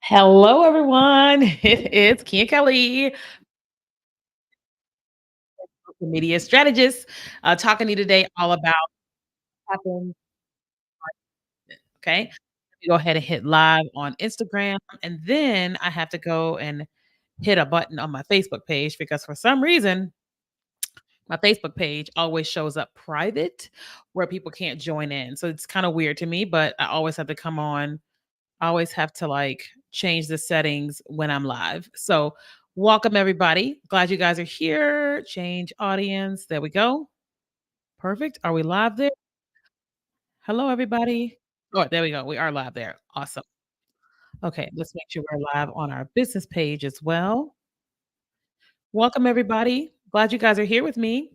Hello, everyone. It is Kia Kelly, social media strategist, talking to you today all about happens. Okay, let me go ahead and hit live on Instagram, and then I have to go and hit a button on my Facebook page because for some reason my Facebook page always shows up private, where people can't join in. So it's kind of weird to me, but I always have to come on. I always have to like change the settings when I'm live. So, welcome everybody. Glad you guys are here. Change audience. There we go. Perfect. Are we live there? Hello, everybody. Oh, there we go. We are live there. Awesome. Okay, let's make sure we're live on our business page as well. Welcome, everybody. Glad you guys are here with me.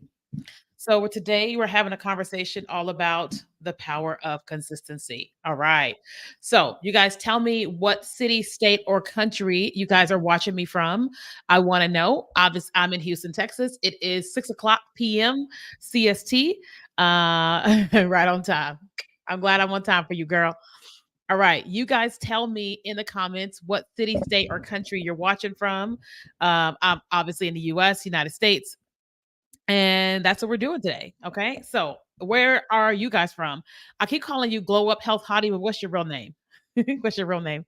So today we're having a conversation all about the power of consistency. All right. So you guys tell me what city, state, or country you guys are watching me from. I want to know. Obviously, I'm in Houston, Texas. It is 6 o'clock p.m. CST. Right on time. I'm glad I'm on time for you, girl. All right. You guys tell me in the comments what city, state, or country you're watching from. I'm obviously in the US, United States. And that's what we're doing today. Okay. So, where are you guys from? I keep calling you Glow Up Health Hottie, but what's your real name? What's your real name?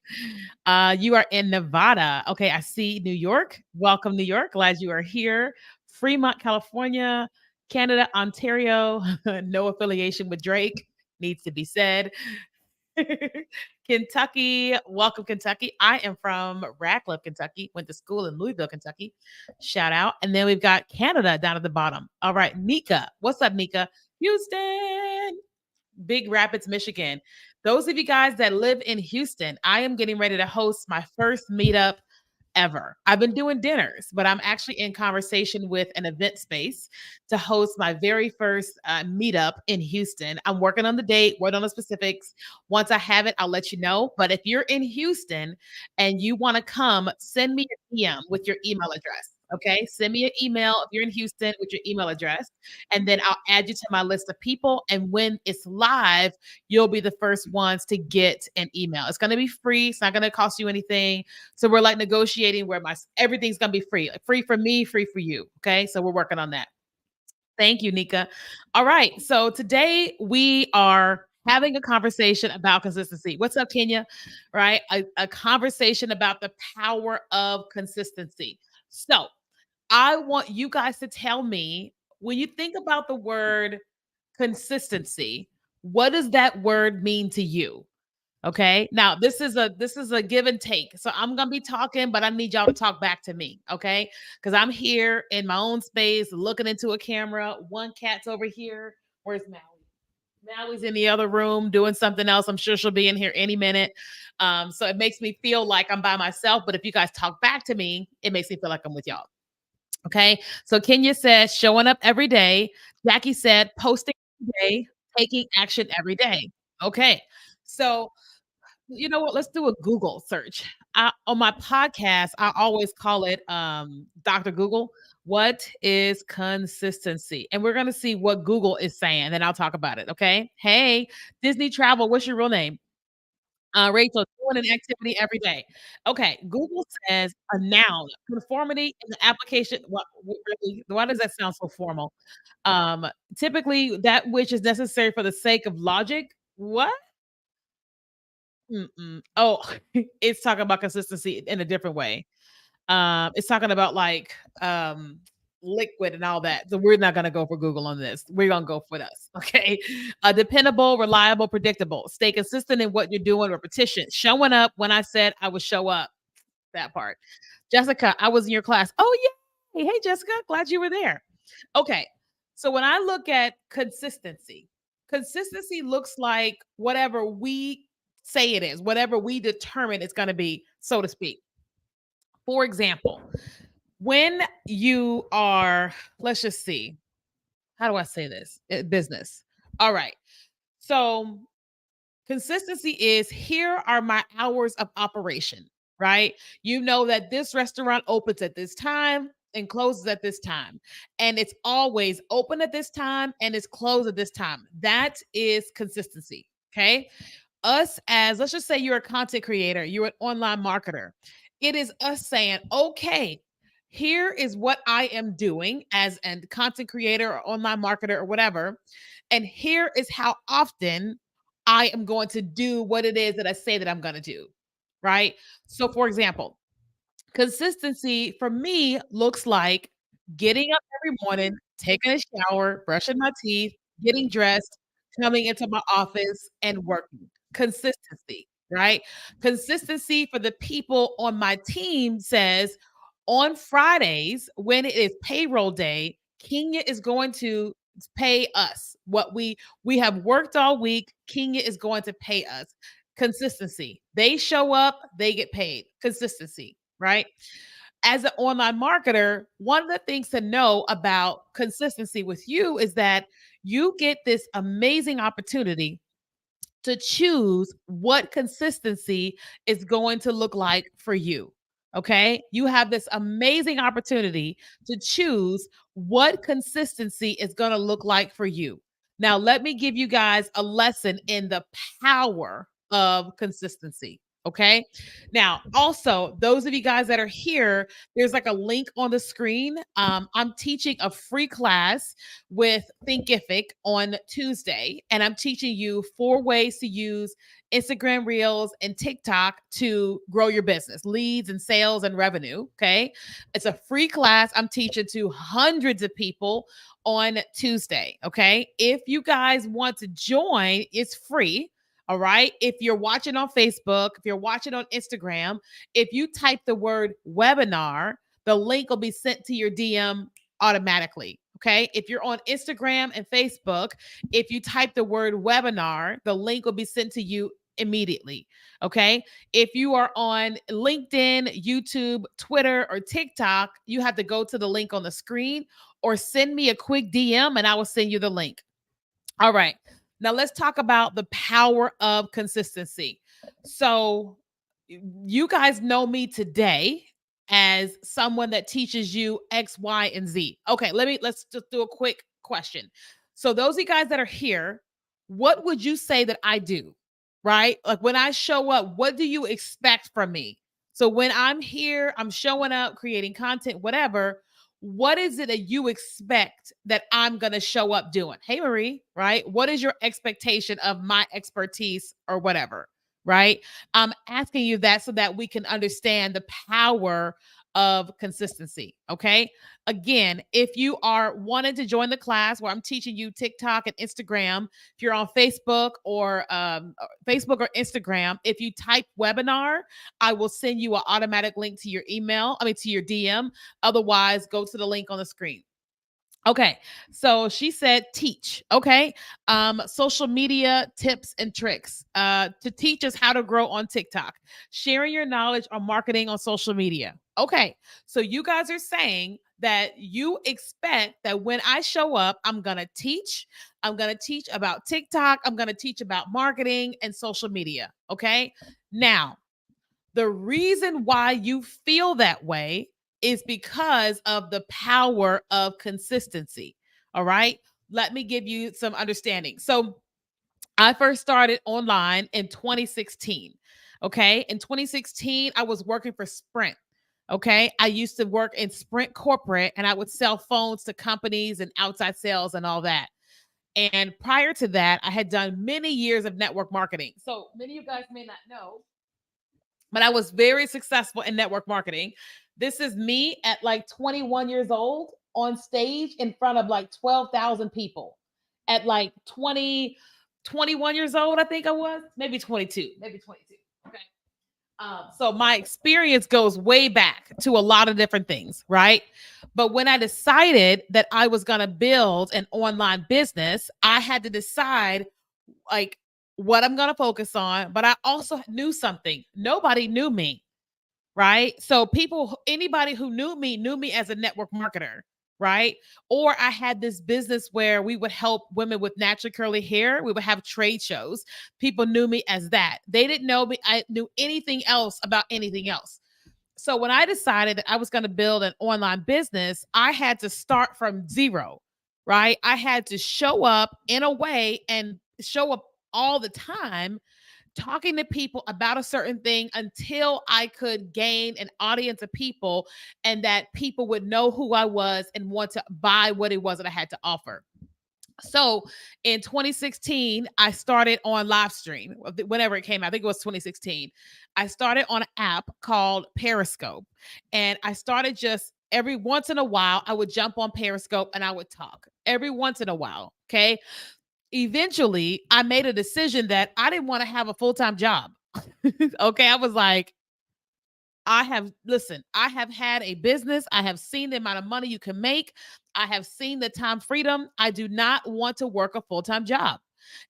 You are in Nevada. Okay. I see New York. Welcome, New York. Glad you are here. Fremont, California, Canada, Ontario. No affiliation with Drake. Needs to be said. Kentucky. Welcome, Kentucky. I am from Radcliffe, Kentucky. Went to school in Louisville, Kentucky. Shout out. And then we've got Canada down at the bottom. All right, Nika. What's up, Nika? Houston. Big Rapids, Michigan. Those of you guys that live in Houston, I am getting ready to host my first meetup ever. I've been doing dinners, but I'm actually in conversation with an event space to host my very first meetup in Houston. I'm working on the date, working on the specifics. Once I have it, I'll let you know. But if you're in Houston and you want to come, send me an DM with your email address. Okay, send me an email if you're in Houston with your email address, and then I'll add you to my list of people. And when it's live, you'll be the first ones to get an email. It's going to be free. It's not going to cost you anything. So we're like negotiating where my everything's gonna be free, like free for me, free for you. Okay, so we're working on that. Thank you, Nika. All right, so today we are having a conversation about consistency. What's up, Kenya? Right, a conversation about the power of consistency. So I want you guys to tell me when you think about the word consistency, what does that word mean to you? Okay. Now this is a give and take. So I'm gonna be talking, but I need y'all to talk back to me. Okay. Because I'm here in my own space looking into a camera. One cat's over here. Where's Maui? Maui's in the other room doing something else. I'm sure she'll be in here any minute. So it makes me feel like I'm by myself. But if you guys talk back to me, it makes me feel like I'm with y'all. Okay. So Kenya said showing up every day. Jackie said posting every day, taking action every day. Okay. So you know what? Let's do a Google search. On my podcast, I always call it Dr. Google. What is consistency? And we're going to see what Google is saying. Then I'll talk about it. Okay. Hey, Disney Travel, what's your real name? Rachel, doing an activity every day. Okay. Google says a noun, conformity in the application. What really, why does that sound so formal? Typically, that which is necessary for the sake of logic. What? Mm-mm. Oh, it's talking about consistency in a different way. It's talking about like liquid and all that. So we're not gonna go for Google on this. We're gonna go for us. Okay. Dependable, reliable, predictable. Stay consistent in what you're doing. Repetition. Showing up when I said I would show up. That part. Jessica, I was in your class. Oh yeah. Hey Jessica, glad you were there. Okay. So when I look at consistency, consistency looks like whatever we say it is, whatever we determine it's going to be, so to speak. For example, when you are, let's just see, how do I say this? Business. All right. So consistency is here are my hours of operation, right? You know that this restaurant opens at this time and closes at this time. And it's always open at this time and it's closed at this time. That is consistency. Okay. us as, let's just say you're a content creator, you're an online marketer. It is us saying, okay, here is what I am doing as a content creator or online marketer or whatever. And here is how often I am going to do what it is that I say that I'm going to do. Right. So, for example, consistency for me looks like getting up every morning, taking a shower, brushing my teeth, getting dressed, coming into my office and working. Consistency, right? Consistency for the people on my team says on Fridays, when it is payroll day, Kenya is going to pay us what we have worked all week. Kenya is going to pay us. Consistency. They show up, they get paid. Consistency, right? As an online marketer, one of the things to know about consistency with you is that you get this amazing opportunity to choose what consistency is going to look like for you. Okay. You have this amazing opportunity to choose what consistency is going to look like for you. Now, let me give you guys a lesson in the power of consistency. Okay. Now, also, those of you guys that are here, there's like a link on the screen. I'm teaching a free class with Thinkific on Tuesday, and I'm teaching you 4 ways to use Instagram Reels and TikTok to grow your business, leads and sales and revenue. Okay. It's a free class. I'm teaching to hundreds of people on Tuesday. Okay. If you guys want to join, it's free. All right. If you're watching on Facebook, if you're watching on Instagram, if you type the word webinar, the link will be sent to your DM automatically. Okay. If you're on Instagram and Facebook, if you type the word webinar, the link will be sent to you immediately. Okay. If you are on LinkedIn, YouTube, Twitter, or TikTok, you have to go to the link on the screen or send me a quick DM and I will send you the link. All right. Now let's talk about the power of consistency. So, you guys know me today as someone that teaches you X, Y, and Z. Okay, let's just do a quick question. So those of you guys that are here, what would you say that I do? Right? Like when I show up, what do you expect from me? So when I'm here, I'm showing up, creating content, whatever. What is it that you expect that I'm going to show up doing? Hey, Marie, right? What is your expectation of my expertise or whatever? Right? I'm asking you that so that we can understand the power of consistency. Okay. Again, if you are wanting to join the class where I'm teaching you TikTok and Instagram, if you're on Facebook or Instagram, if you type webinar, I will send you an automatic link to your email, I mean, to your DM. Otherwise, go to the link on the screen. Okay. So she said teach. Okay. Social media tips and tricks to teach us how to grow on TikTok, sharing your knowledge on marketing on social media. Okay. So you guys are saying that you expect that when I show up, I'm going to teach. I'm going to teach about TikTok. I'm going to teach about marketing and social media. Okay. Now, the reason why you feel that way is because of the power of consistency. All right. Let me give you some understanding. So, I first started online in 2016. Okay. In 2016, I was working for Sprint. Okay. I used to work in Sprint corporate and I would sell phones to companies and outside sales and all that. And prior to that, I had done many years of network marketing. So many of you guys may not know, but I was very successful in network marketing. This is me at like 21 years old on stage in front of like 12,000 people at like 20, 21 years old, I think I was, maybe 22, maybe 22. Okay. So my experience goes way back to a lot of different things, right? But when I decided that I was going to build an online business, I had to decide like what I'm going to focus on, but I also knew something. Nobody knew me, right? So anybody who knew me as a network marketer, right? Or I had this business where we would help women with naturally curly hair. We would have trade shows. People knew me as that. They didn't know me. I knew anything else about anything else. So when I decided that I was going to build an online business, I had to start from zero, right? I had to show up in a way and show up all the time talking to people about a certain thing until I could gain an audience of people and that people would know who I was and want to buy what it was that I had to offer. So in 2016, I started on live stream whenever it came out. I think it was 2016. I started on an app called Periscope. And I started just every once in a while, I would jump on Periscope and I would talk every once in a while. Okay. Eventually, I made a decision that I didn't want to have a full time job. Okay. I was like, I have had a business. I have seen the amount of money you can make. I have seen the time freedom. I do not want to work a full time job.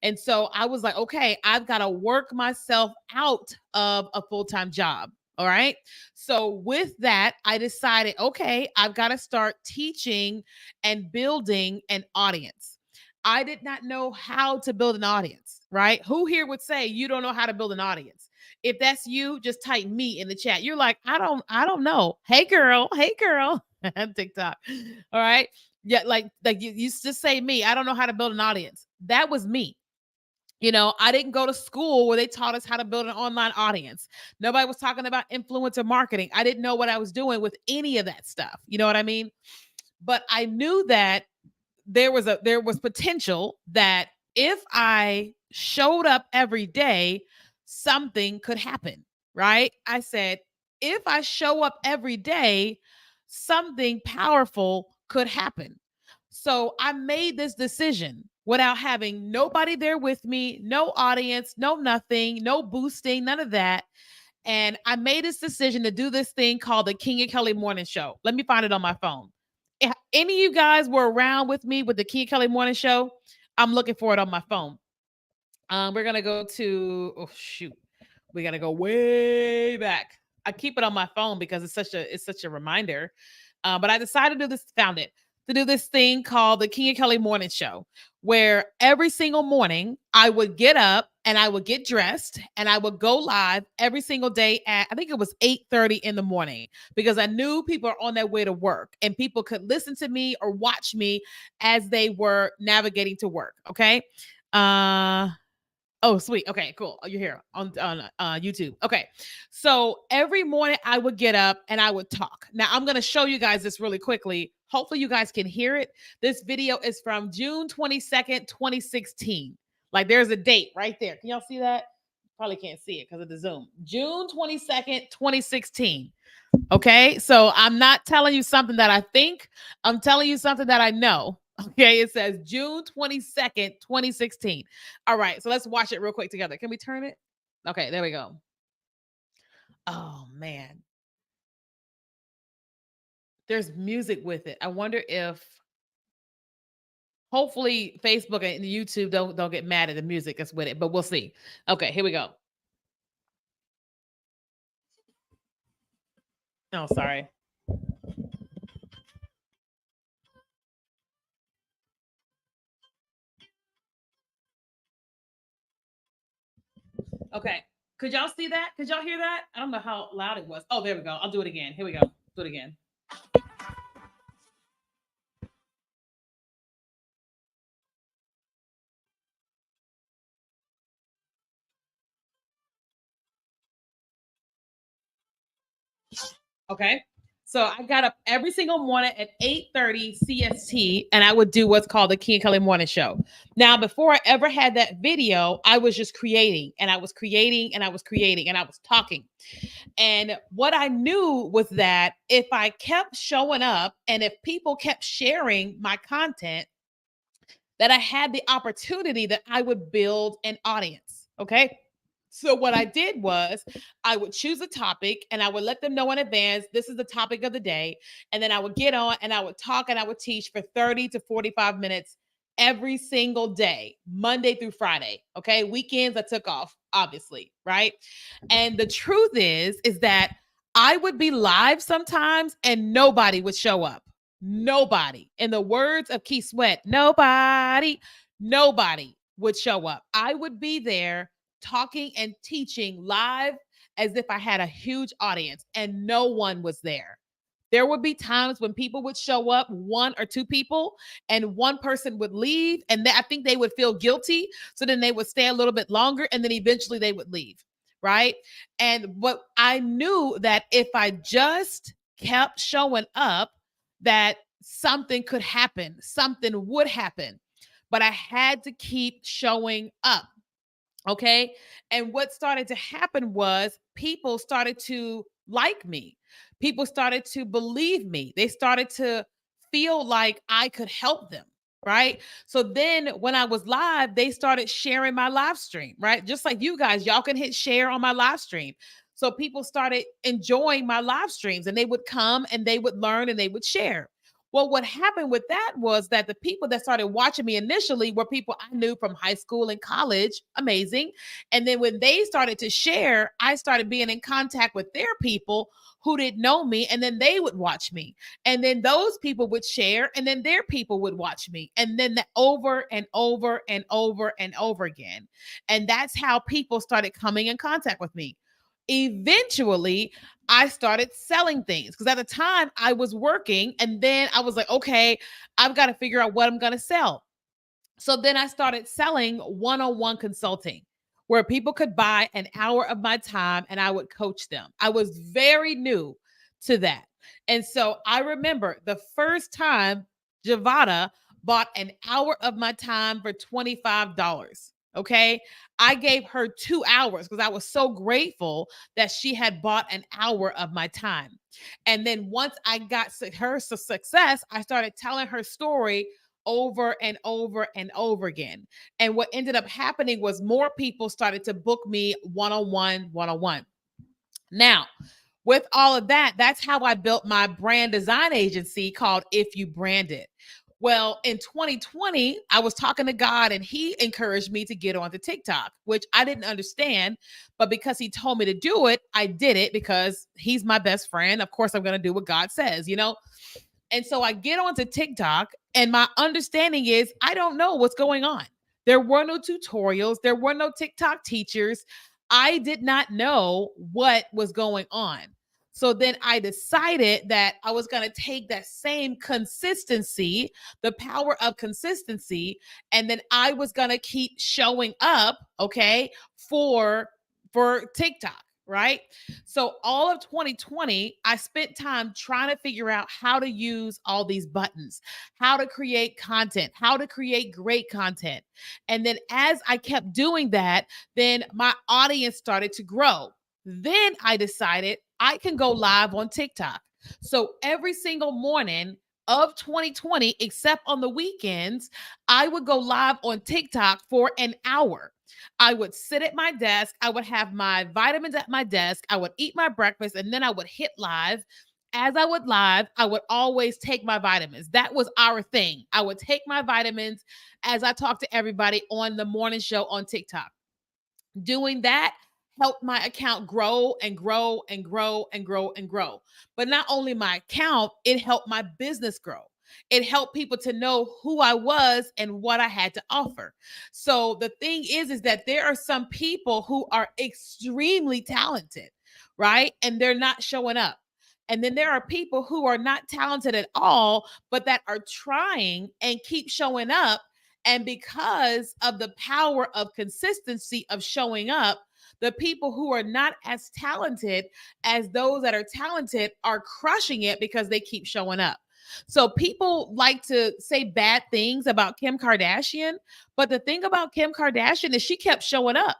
And so I was like, okay, I've got to work myself out of a full time job. All right. So with that, I decided, okay, I've got to start teaching and building an audience. I did not know how to build an audience, right? Who here would say you don't know how to build an audience? If that's you, just type me in the chat. You're like, I don't know. Hey girl, TikTok. All right. Yeah, like you just say me. I don't know how to build an audience. That was me. I didn't go to school where they taught us how to build an online audience. Nobody was talking about influencer marketing. I didn't know what I was doing with any of that stuff. You know what I mean? But I knew that there was potential that if I showed up every day, something could happen, right? I said, if I show up every day, something powerful could happen. So I made this decision without having nobody there with me, no audience, no nothing, no boosting, none of that. And I made this decision to do this thing called the King and Kelly Morning Show. Let me find it on my phone. If any of you guys were around with me with the King and Kelly Morning Show, I'm looking for it on my phone. We're gonna go to oh shoot, we gotta go way back. I keep it on my phone because it's such a reminder. But I decided to do this, found it to do this thing called the King and Kelly Morning Show, where every single morning I would get up and I would get dressed and I would go live every single day at I think it was 8:30 in the morning because I knew people are on their way to work and people could listen to me or watch me as they were navigating to work. Okay. Uh Oh, sweet. Okay, cool. Oh, you're here on YouTube. Okay. So every morning I would get up and I would talk. Now I'm going to show you guys this really quickly. Hopefully you guys can hear it. This video is from June 22nd, 2016. Like there's a date right there. Can y'all see that? Probably can't see it because of the Zoom. June 22nd, 2016. Okay. So I'm not telling you something that I think, I'm telling you something that I know. Okay. It says June 22nd, 2016. All right. So let's watch it real quick together. Can we turn it? Okay. There we go. Oh, man. There's music with it. I wonder if hopefully Facebook and YouTube don't get mad at the music that's with it, but we'll see. Okay. Here we go. Oh, sorry. Okay. Could y'all see that? Could y'all hear that? I don't know how loud it was. Oh, there we go. I'll do it again. Here we go. Do it again. Okay. So I got up every single morning at 8:30 CST and I would do what's called the King and Kelly Morning Show. Now, before I ever had that video, I was just creating and I was creating and I was creating and I was talking. And what I knew was that if I kept showing up and if people kept sharing my content, that I had the opportunity that I would build an audience. Okay. So what I did was I would choose a topic and I would let them know in advance this is the topic of the day. And then I would get on and I would talk and I would teach for 30 to 45 minutes every single day, Monday through Friday. Okay. Weekends I took off, obviously, right? And the truth is that I would be live sometimes and nobody would show up. Nobody. In the words of Keith Sweat, nobody would show up. I would be there talking and teaching live as if I had a huge audience and no one was there. There would be times when people would show up, one or two people, and one person would leave. And I think they would feel guilty. So then they would stay a little bit longer and then eventually they would leave. Right. And what I knew that if I just kept showing up, that something could happen, something would happen. But I had to keep showing up. Okay. And what started to happen was people started to like me. People started to believe me. They started to feel like I could help them. Right. So then when I was live, they started sharing my live stream. Right. Just like you guys, y'all can hit share on my live stream. So people started enjoying my live streams and they would come and they would learn and they would share. Well, what happened with that was that the people that started watching me initially were people I knew from high school and college. Amazing. And then when they started to share, I started being in contact with their people who didn't know me. And then they would watch me. And then those people would share, and then their people would watch me. And then over and over and over and over again. And that's how people started coming in contact with me. Eventually, I started selling things because at the time I was working, and then I was like, okay, I've got to figure out what I'm going to sell. So then I started selling one on one consulting where people could buy an hour of my time and I would coach them. I was very new to that. And so I remember the first time Javada bought an hour of my time for $25. Okay. I gave her 2 hours because I was so grateful that she had bought an hour of my time. And then once I got her success, I started telling her story over and over and over again. And what ended up happening was more people started to book me one on one, one on one. Now, with all of that, that's how I built my brand design agency called If You Brand It. Well, in 2020, I was talking to God and he encouraged me to get onto TikTok, which I didn't understand. But because he told me to do it, I did it because he's my best friend. Of course, I'm going to do what God says, you know? And so I get onto TikTok, and my understanding is I don't know what's going on. There were no tutorials, there were no TikTok teachers. I did not know what was going on. So then I decided that I was going to take that same consistency, the power of consistency, and then I was going to keep showing up, okay, for TikTok, right? So all of 2020, I spent time trying to figure out how to use all these buttons, how to create content, how to create great content. And then as I kept doing that, then my audience started to grow. Then I decided I can go live on TikTok. So every single morning of 2020, except on the weekends, I would go live on TikTok for an hour. I would sit at my desk. I would have my vitamins at my desk. I would eat my breakfast and then I would hit live. As I would live, I would always take my vitamins. That was our thing. I would take my vitamins as I talked to everybody on the morning show on TikTok. Doing that helped my account grow and grow and grow and grow and grow. But not only my account, it helped my business grow. It helped people to know who I was and what I had to offer. So the thing is that there are some people who are extremely talented, right? And they're not showing up. And then there are people who are not talented at all, but that are trying and keep showing up. And because of the power of consistency of showing up, the people who are not as talented as those that are talented are crushing it because they keep showing up. So people like to say bad things about Kim Kardashian, but the thing about Kim Kardashian is she kept showing up.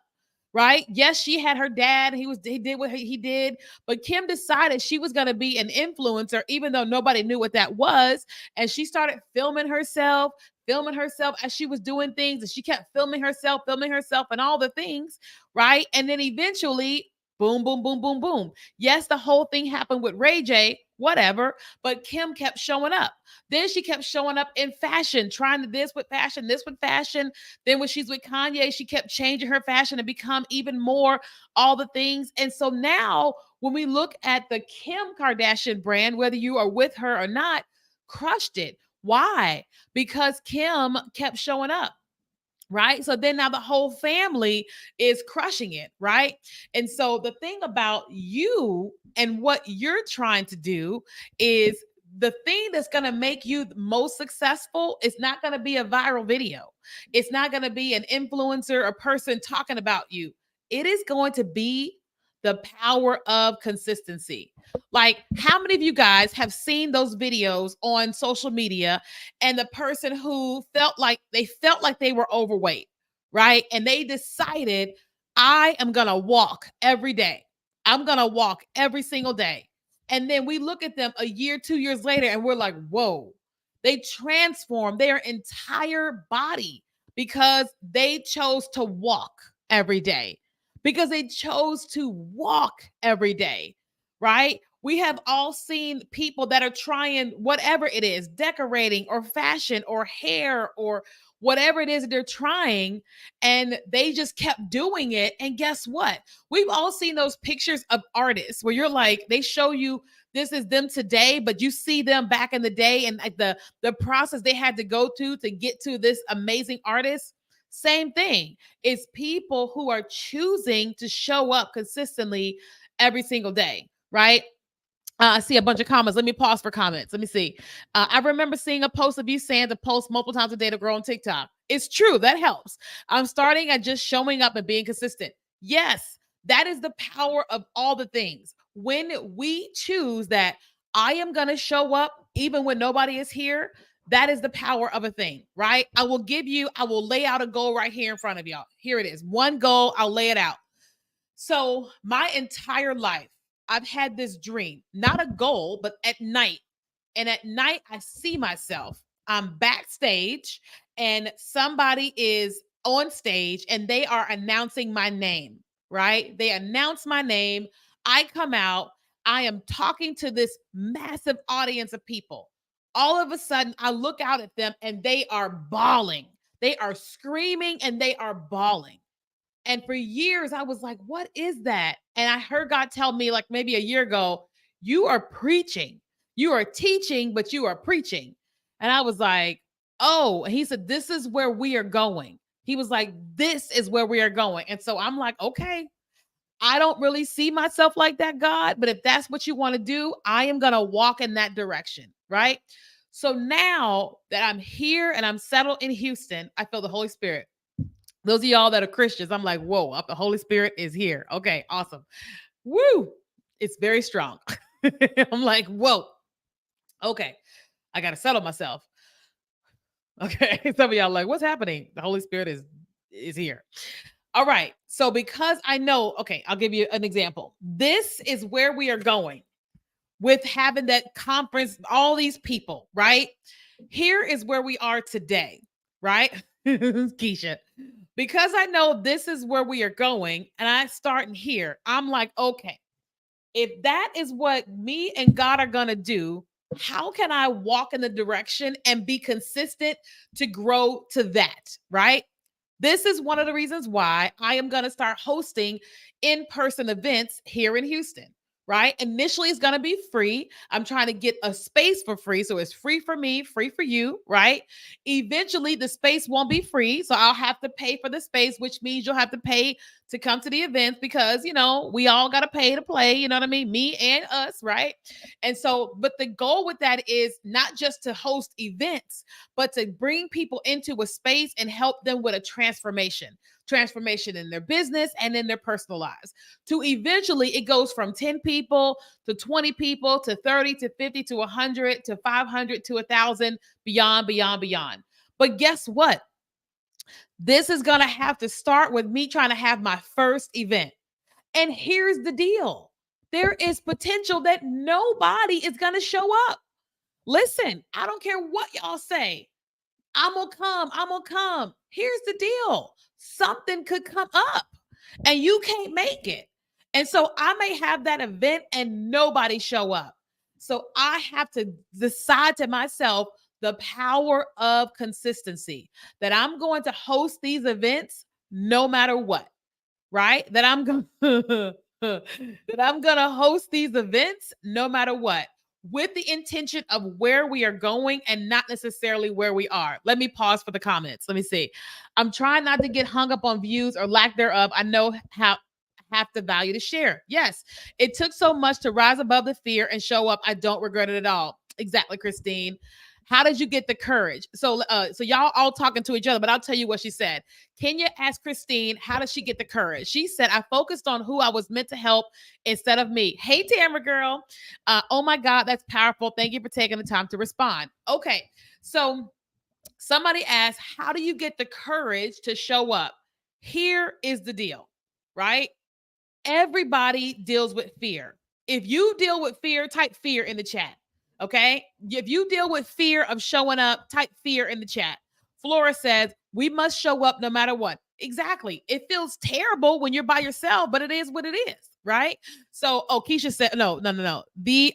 Right? Yes, she had her dad. He did what he did, but Kim decided she was going to be an influencer, even though nobody knew what that was. And she started filming herself as she was doing things, and she kept filming herself, and all the things, right? And then eventually, boom, boom, boom, boom, boom. Yes, the whole thing happened with Ray J, whatever, but Kim kept showing up. Then she kept showing up in fashion, trying to this with fashion. Then when she's with Kanye, she kept changing her fashion and become even more all the things. And so now when we look at the Kim Kardashian brand, whether you are with her or not, crushed it. Why? Because Kim kept showing up. right? So then now the whole family is crushing it, right? And so the thing about you and what you're trying to do is the thing that's going to make you the most successful is not going to be a viral video. It's not going to be an influencer or person talking about you. It is going to be the power of consistency. Like, how many of you guys have seen those videos on social media and the person who felt like they were overweight, right? And they decided, I am going to walk every day. I'm going to walk every single day. And then we look at them a year, 2 years later, and we're like, whoa, they transformed their entire body because they chose to walk every day, because they chose to walk every day, right? We have all seen people that are trying whatever it is, decorating or fashion or hair or whatever it is that they're trying, and they just kept doing it. And guess what? We've all seen those pictures of artists where you're like, they show you this is them today, but you see them back in the day and like the process they had to go to get to this amazing artist. Same thing. It's people who are choosing to show up consistently every single day, right? I see a bunch of comments. Let me pause for comments. Let me see. I remember seeing a post of you saying to post multiple times a day to grow on TikTok. It's true. That helps. I'm starting at just showing up and being consistent. Yes, that is the power of all the things. When we choose that I am going to show up even when nobody is here, that is the power of a thing, right? I will lay out a goal right here in front of y'all. Here it is. One goal, I'll lay it out. So, my entire life, I've had this dream, not a goal, but at night. And at night, I see myself. I'm backstage, and somebody is on stage and they are announcing my name, right? They announce my name. I come out. I am talking to this massive audience of people. All of a sudden, I look out at them and they are bawling. They are screaming and they are bawling. And for years, I was like, what is that? And I heard God tell me, like maybe a year ago, you are preaching. You are teaching, but you are preaching. And I was like, oh, and he said, this is where we are going. He was like, this is where we are going. And so I'm like, okay, I don't really see myself like that, God, but if that's what you want to do, I am going to walk in that direction. Right. So now that I'm here and I'm settled in Houston, I feel the Holy Spirit. Those of y'all that are Christians, I'm like, whoa, the Holy Spirit is here. Okay, awesome. Woo! It's very strong. I'm like, whoa. Okay, I got to settle myself. Okay, some of y'all like, what's happening? The Holy Spirit is here. All right. So because I know, okay, I'll give you an example. This is where we are going with having that conference, all these people, right? Here is where we are today, right? Keisha. Because I know this is where we are going and I start in here, I'm like, okay, if that is what me and God are going to do, how can I walk in the direction and be consistent to grow to that, right? This is one of the reasons why I am going to start hosting in person events here in Houston, right? Initially, it's going to be free. I'm trying to get a space for free. So it's free for me, free for you, right? Eventually, the space won't be free. So I'll have to pay for the space, which means you'll have to pay to come to the events because, we all got to pay to play. You know what I mean? Me and us, right? And so, but the goal with that is not just to host events, but to bring people into a space and help them with a transformation in their business and in their personal lives. To eventually, it goes from 10 people to 20 people to 30 to 50 to 100 to 500 to 1,000, beyond, beyond, beyond. But guess what? This is going to have to start with me trying to have my first event. And here's the deal, there is potential that nobody is going to show up. Listen, I don't care what y'all say. I'm gonna come. I'm gonna come. Here's the deal, something could come up and you can't make it. And so I may have that event and nobody show up. So I have to decide to myself the power of consistency, that I'm going to host these events no matter what, right? That I'm going that I'm going to host these events no matter what. with the intention of where we are going and not necessarily where we are. Let me pause for the comments. Let me see. I'm trying not to get hung up on views or lack thereof. I know how have the value to share. Yes, it took so much to rise above the fear and show up. I don't regret it at all. Exactly, Christine. How did you get the courage? So y'all all talking to each other, but I'll tell you what she said. Kenya asked Christine, how did she get the courage? She said, I focused on who I was meant to help instead of me. Hey, Tamara girl. Oh my God, that's powerful. Thank you for taking the time to respond. Okay, so somebody asked, how do you get the courage to show up? Here is the deal, right? Everybody deals with fear. If you deal with fear, type fear in the chat. Okay. If you deal with fear of showing up, type fear in the chat. Flora says, we must show up no matter what. Exactly. It feels terrible when you're by yourself, but it is what it is. Right. So, oh, Keisha said, no. The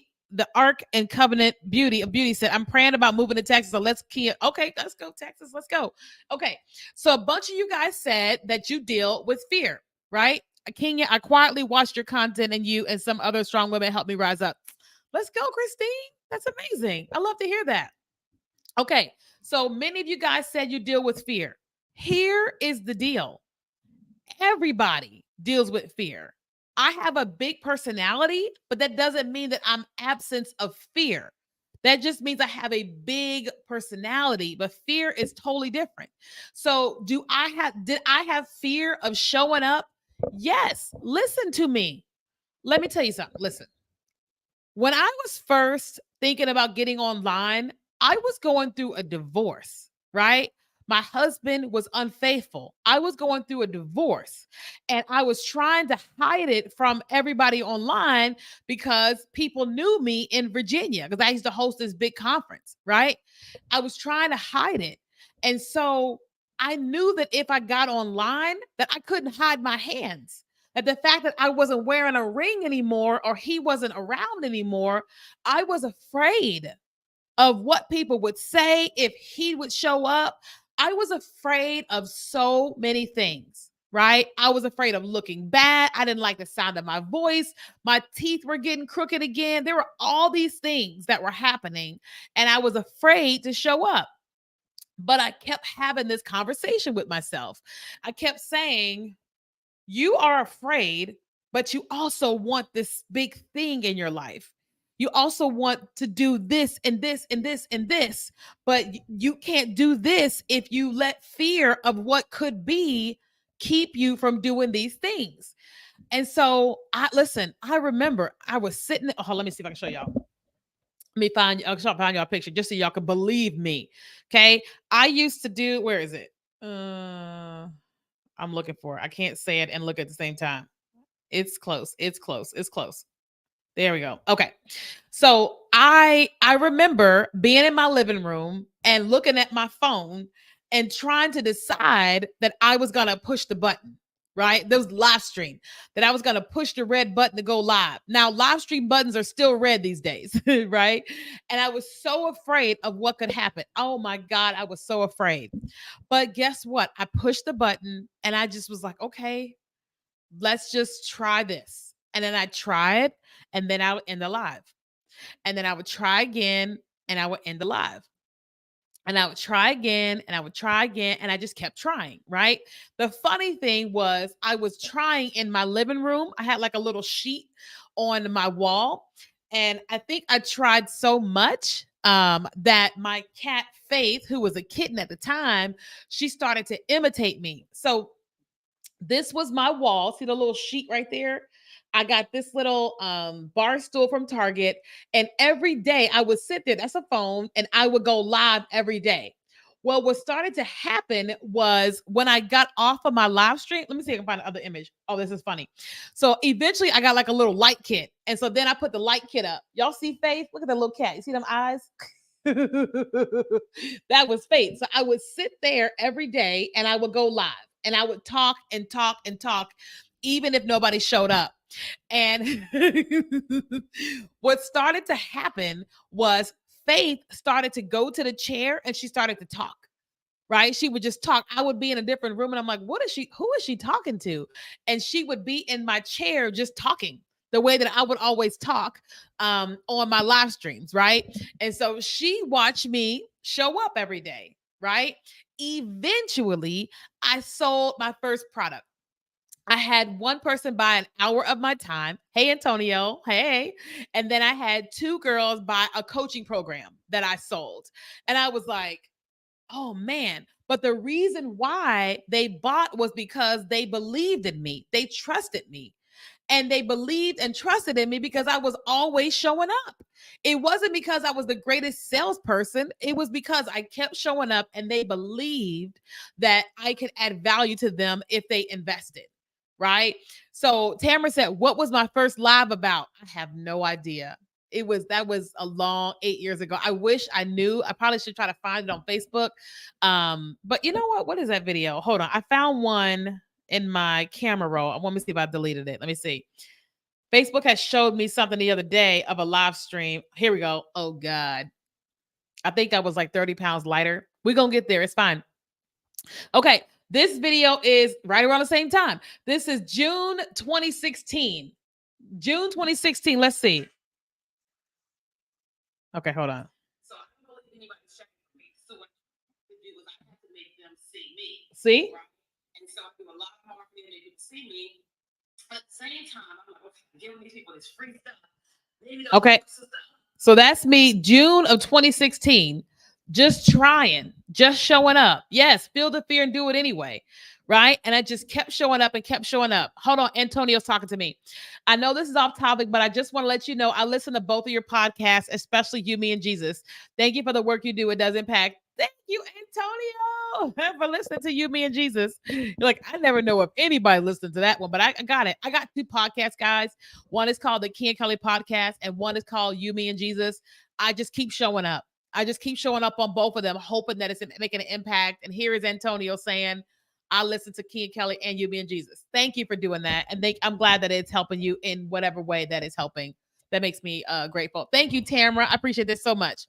Ark and Covenant Beauty of Beauty said, I'm praying about moving to Texas. So let's key it. Okay, let's go, Texas. Let's go. Okay. So a bunch of you guys said that you deal with fear, right? Kenya, I quietly watched your content and you and some other strong women helped me rise up. Let's go, Christine. That's amazing. I love to hear that. Okay. So many of you guys said you deal with fear. Here is the deal. Everybody deals with fear. I have a big personality, but that doesn't mean that I'm absence of fear. That just means I have a big personality, but fear is totally different. So, did I have fear of showing up? Yes. Listen to me. Let me tell you something. Listen. When I was first thinking about getting online, I was going through a divorce, right? My husband was unfaithful. I was going through a divorce and I was trying to hide it from everybody online because people knew me in Virginia because I used to host this big conference, right? I was trying to hide it. And so I knew that if I got online that I couldn't hide my hands, that the fact that I wasn't wearing a ring anymore or he wasn't around anymore, I was afraid of what people would say if he would show up. I was afraid of so many things, right? I was afraid of looking bad. I didn't like the sound of my voice. My teeth were getting crooked again. There were all these things that were happening, and I was afraid to show up. But I kept having this conversation with myself. I kept saying, you are afraid, but you also want this big thing in your life. You also want to do this and this and this and this, but you can't do this if you let fear of what could be keep you from doing these things. And so I remember I was sitting. Oh, let me see if I can show y'all. Let me find y'all a picture just so y'all can believe me. Okay. I used to do, where is it? I'm looking for it. I can't say it and look at the same time. It's close. It's close. It's close. There we go. Okay. So I remember being in my living room and looking at my phone and trying to decide that I was going to push the button, right? There was live stream, that I was going to push the red button to go live. Now, live stream buttons are still red these days, right? And I was so afraid of what could happen. Oh my God, I was so afraid. But guess what? I pushed the button and I just was like, okay, let's just try this. And then I tried, and then I would end the live. And then I would try again, and I would end the live. And I would try again, and I would try again, and I just kept trying, right? The funny thing was, I was trying in my living room. I had like a little sheet on my wall, and I think I tried so much that my cat Faith, who was a kitten at the time, she started to imitate me. So this was my wall. See the little sheet right there? I got this little bar stool from Target, and every day I would sit there. That's a phone, and I would go live every day. Well, what started to happen was when I got off of my live stream. Let me see if I can find another image. Oh, this is funny. So eventually I got like a little light kit. And so then I put the light kit up. Y'all see Faith? Look at that little cat. You see them eyes? That was Faith. So I would sit there every day and I would go live and I would talk and talk and talk, even if nobody showed up. And what started to happen was Faith started to go to the chair and she started to talk. Right? She would just talk. I would be in a different room and I'm like, what is she? Who is she talking to? And she would be in my chair just talking. the way that I would always talk on my live streams, right? And so she watched me show up every day, right? Eventually, I sold my first product. I had one person buy an hour of my time. Hey, Antonio. Hey. And then I had two girls buy a coaching program that I sold. And I was like, oh man. But the reason why they bought was because they believed in me, they trusted me. And they believed and trusted in me because I was always showing up. It wasn't because I was the greatest salesperson. It was because I kept showing up and they believed that I could add value to them if they invested. Right. So Tamara said, what was my first live about? I have no idea. That was a long 8 years ago. I wish I knew. I probably should try to find it on Facebook. But you know what? What is that video? Hold on. I found one in my camera roll. I want me to see if I deleted it. Let me see. Facebook has showed me something the other day of a live stream. Here we go. Oh God. I think I was like 30 pounds lighter. We're gonna get there. It's fine. Okay. This video is right around the same time. This is June 2016. June 2016. Let's see. Okay, hold on. So I don't believe anybody's checking for me. So what I do is I have to make them see me. See? Right? And so I do a lot of marketing to make people see me. At the same time, I'm like, okay, giving these people this free stuff. Okay. So that's me, June of 2016. Just trying, just showing up. Yes, feel the fear and do it anyway. Right. And I just kept showing up and kept showing up. Hold on. Antonio's talking to me. I know this is off topic, but I just want to let you know I listen to both of your podcasts, especially You, Me, and Jesus. Thank you for the work you do. It does impact. Thank you, Antonio, for listening to You, Me, and Jesus. You're like, I never know if anybody listened to that one, but I got it. I got two podcasts, guys. One is called the Key and Kelly Podcast, and one is called You, Me, and Jesus. I just keep showing up. I just keep showing up on both of them, hoping that it's making an impact. And here is Antonio saying, I listen to Key and Kelly and You, Me, and Jesus. Thank you for doing that. And I'm glad that it's helping you in whatever way that is helping. That makes me grateful. Thank you, Tamara. I appreciate this so much.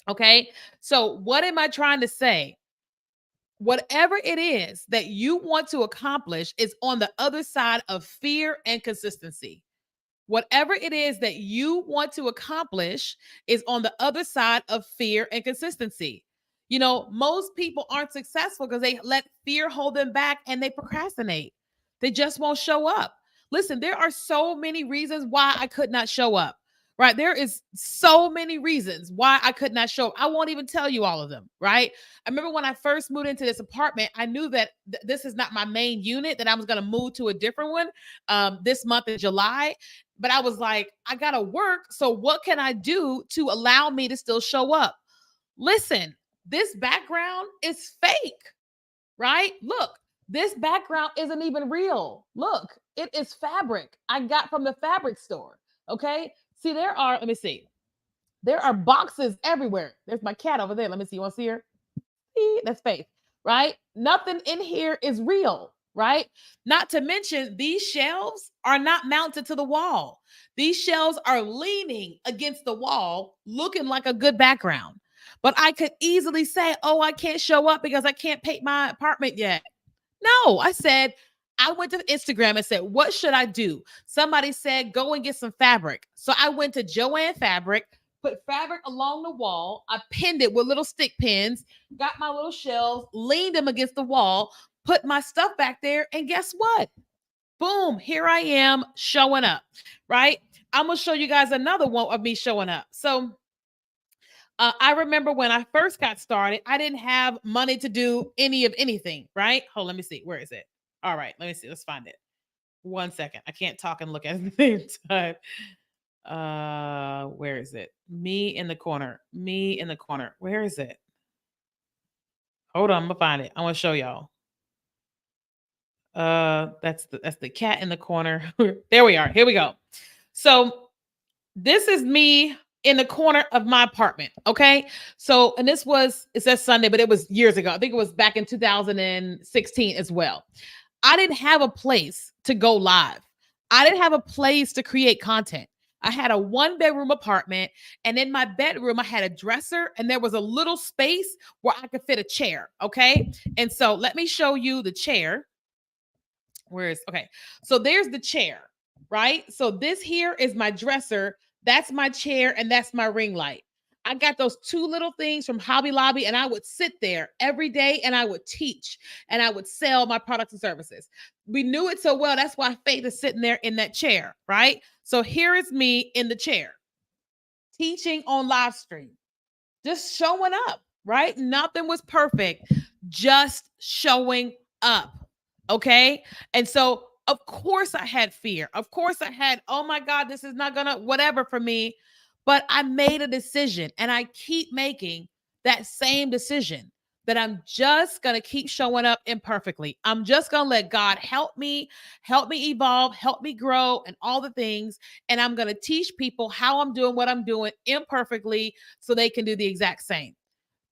Okay. So, what am I trying to say? Whatever it is that you want to accomplish is on the other side of fear and consistency. Whatever it is that you want to accomplish is on the other side of fear and consistency. You know, most people aren't successful because they let fear hold them back and they procrastinate. They just won't show up. Listen, there are so many reasons why I could not show up. Right? There is so many reasons why I could not show up. I won't even tell you all of them, right? I remember when I first moved into this apartment, I knew that this is not my main unit, that I was going to move to a different one this month in July. But I was like, I got to work. So what can I do to allow me to still show up? Listen, this background is fake, right? Look, this background isn't even real. Look, it is fabric I got from the fabric store. Okay. See, let me see. There are boxes everywhere. There's my cat over there. Let me see. You want to see her? That's Faith, right? Nothing in here is real, right? Not to mention, these shelves are not mounted to the wall. These shelves are leaning against the wall, looking like a good background. But I could easily say, oh, I can't show up because I can't paint my apartment yet. No, I said, I went to Instagram and said, what should I do? Somebody said, go and get some fabric. So I went to Joann Fabric, put fabric along the wall. I pinned it with little stick pins, got my little shelves, leaned them against the wall, put my stuff back there. And guess what? Boom, here I am showing up, right? I'm going to show you guys another one of me showing up. So I remember when I first got started, I didn't have money to do any of anything, right? Hold, let me see. Where is it? All right, let me see. Let's find it. 1 second. I can't talk and look at the same time. Where is it? Me in the corner. Me in the corner. Where is it? Hold on, I'm gonna find it. I want to show y'all. That's the cat in the corner. There we are. Here we go. So this is me in the corner of my apartment. Okay. So, and it says Sunday, but it was years ago. I think it was back in 2016 as well. I didn't have a place to go live. I didn't have a place to create content. I had a 1-bedroom apartment, and in my bedroom, I had a dresser, and there was a little space where I could fit a chair. Okay. And so let me show you the chair. Okay. So there's the chair. right? So this here is my dresser, that's my chair, and that's my ring light. I got those two little things from Hobby Lobby, and I would sit there every day and I would teach and I would sell my products and services. We knew it so well. That's why Faith is sitting there in that chair, right? So here is me in the chair teaching on live stream, just showing up, right? Nothing was perfect, just showing up. Okay. And so, of course, I had fear. Of course, I had, oh my God, this is not gonna, whatever for me. But I made a decision and I keep making that same decision that I'm just gonna keep showing up imperfectly. I'm just gonna let God help me evolve, help me grow, and all the things. And I'm gonna teach people how I'm doing what I'm doing imperfectly so they can do the exact same.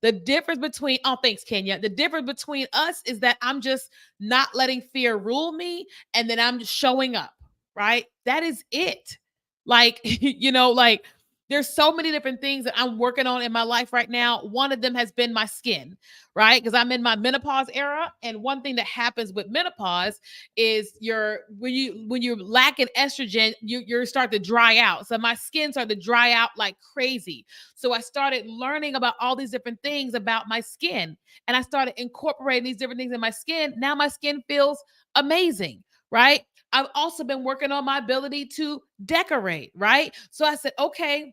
The difference between, oh, thanks, Kenya. The difference between us is that I'm just not letting fear rule me and then I'm just showing up, right? That is it. Like, like there's so many different things that I'm working on in my life right now. One of them has been my skin, right? Because I'm in my menopause era. And one thing that happens with menopause is when you're lacking estrogen, you start to dry out. So my skin started to dry out like crazy. So I started learning about all these different things about my skin. And I started incorporating these different things in my skin. Now my skin feels amazing, right? I've also been working on my ability to decorate, right? So I said, okay,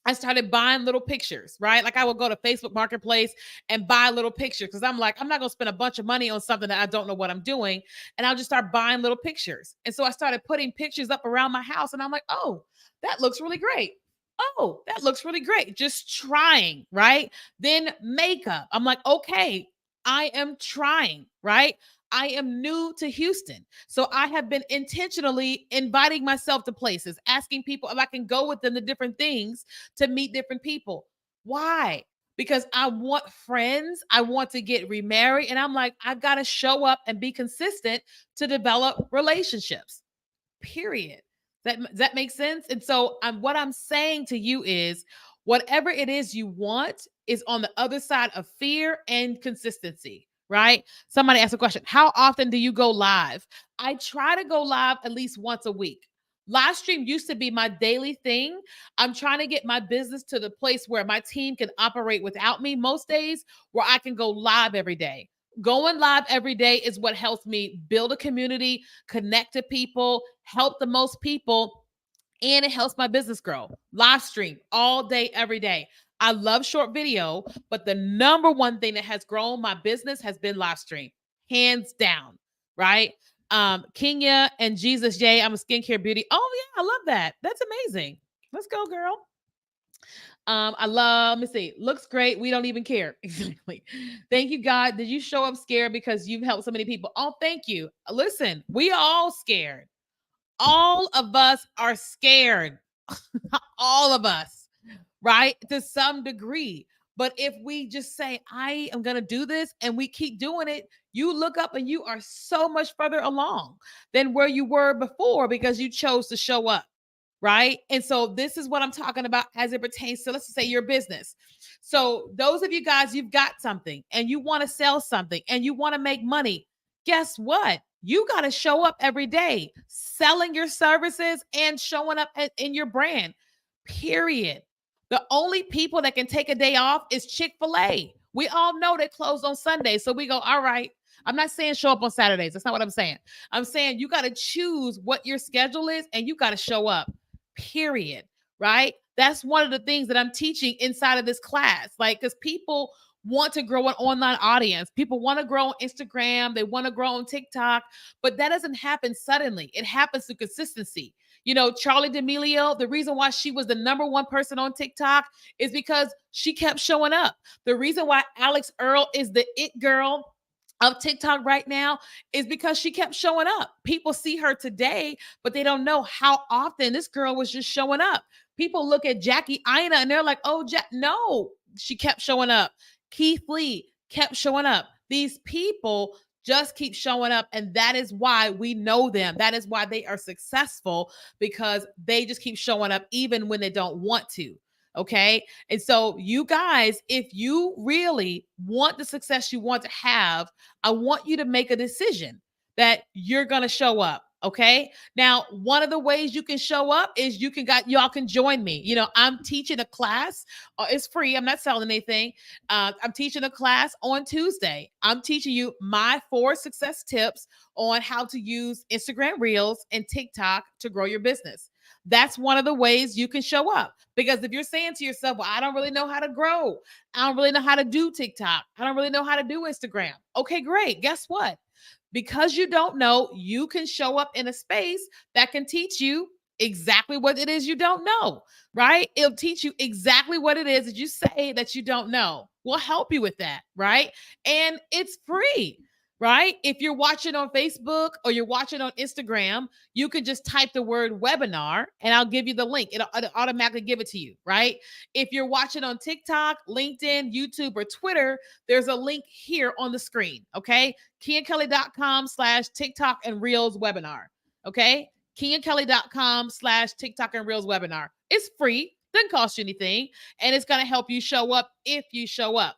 I started buying little pictures, right? Like I would go to Facebook Marketplace and buy little pictures because I'm like, I'm not going to spend a bunch of money on something that I don't know what I'm doing. And I'll just start buying little pictures. And so I started putting pictures up around my house and I'm like, oh, that looks really great. Oh, that looks really great. Just trying, right? Then makeup. I'm like, okay, I am trying, right? I am new to Houston. So I have been intentionally inviting myself to places, asking people if I can go with them to different things to meet different people. Why? Because I want friends. I want to get remarried. And I'm like, I've got to show up and be consistent to develop relationships. Period. Does that make sense? And so what I'm saying to you is whatever it is you want is on the other side of fear and consistency, right? Somebody asked a question. How often do you go live? I try to go live at least once a week. Live stream used to be my daily thing. I'm trying to get my business to the place where my team can operate without me most days, where I can go live every day. Going live every day is what helps me build a community, connect to people, help the most people, and it helps my business grow. Live stream all day, every day. I love short video, but the number one thing that has grown my business has been live stream, hands down, right? Kenya and Jesus J, I'm a skincare beauty. Oh yeah, I love that. That's amazing. Let's go, girl. I love, let me see, looks great. We don't even care. Exactly. Thank you, God. Did you show up scared because you've helped so many people? Oh, thank you. Listen, we are all scared. All of us are scared. All of us, right? To some degree. But if we just say, I am going to do this and we keep doing it, you look up and you are so much further along than where you were before because you chose to show up. Right. And so this is what I'm talking about as it pertains to, let's say, your business. So, those of you guys, you've got something and you want to sell something and you want to make money. Guess what? You got to show up every day selling your services and showing up in your brand, period. The only people that can take a day off is Chick-fil-A. We all know they close on Sunday. So we go, all right. I'm not saying show up on Saturdays. That's not what I'm saying. I'm saying you got to choose what your schedule is and you got to show up, period. Right? That's one of the things that I'm teaching inside of this class. Like, because people want to grow an online audience. People want to grow on Instagram. They want to grow on TikTok, but that doesn't happen suddenly. It happens through consistency. Charlie D'Amelio, the reason why she was the number one person on TikTok is because she kept showing up. The reason why Alex Earl is the it girl of TikTok right now is because she kept showing up. People see her today, but they don't know how often this girl was just showing up. People look at Jackie Aina and they're like, oh, no, she kept showing up. Keith Lee kept showing up. These people just keep showing up. And that is why we know them. That is why they are successful, because they just keep showing up even when they don't want to. Okay. And so, you guys, if you really want the success you want to have, I want you to make a decision that you're going to show up. Okay. Now, one of the ways you can show up is y'all can join me. I'm teaching a class. It's free. I'm not selling anything. I'm teaching a class on Tuesday. I'm teaching you my 4 success tips on how to use Instagram Reels and TikTok to grow your business. That's one of the ways you can show up. Because if you're saying to yourself, well, I don't really know how to grow, I don't really know how to do TikTok, I don't really know how to do Instagram. Okay, great. Guess what? Because you don't know, you can show up in a space that can teach you exactly what it is you don't know, right? It'll teach you exactly what it is that you say that you don't know. We'll help you with that, right? And it's free, right? If you're watching on Facebook or you're watching on Instagram, you can just type the word webinar and I'll give you the link. It'll automatically give it to you, right? If you're watching on TikTok, LinkedIn, YouTube, or Twitter, there's a link here on the screen, okay? KeaNKelly.com/TikTok and Reels webinar. Okay. KeaNKelly.com/TikTok and Reels webinar. It's free, doesn't cost you anything, and it's going to help you show up if you show up.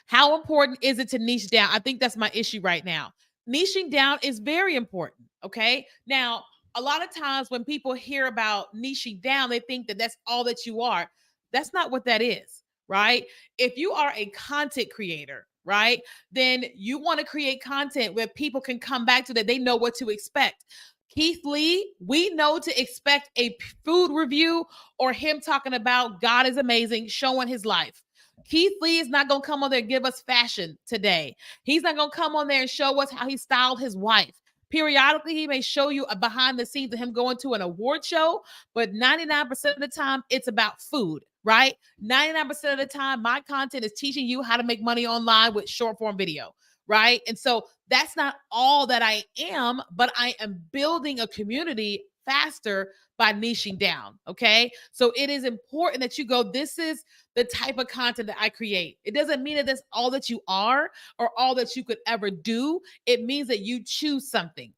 How important is it to niche down? I think that's my issue right now. Niching down is very important. Okay. Now, a lot of times when people hear about niching down, they think that that's all that you are. That's not what that is, right? If you are a content creator, right, then you want to create content where people can come back to that they know what to expect. Keith Lee, we know to expect a food review or him talking about God is amazing, showing his life. Keith Lee is not going to come on there and give us fashion today. He's not going to come on there and show us how he styled his wife. Periodically, he may show you a behind the scenes of him going to an award show, but 99% of the time, it's about food, right? 99% of the time, my content is teaching you how to make money online with short form video, right? And so that's not all that I am, but I am building a community faster by niching down. Okay. So it is important that you go, this is the type of content that I create. It doesn't mean that that's all that you are or all that you could ever do. It means that you choose something.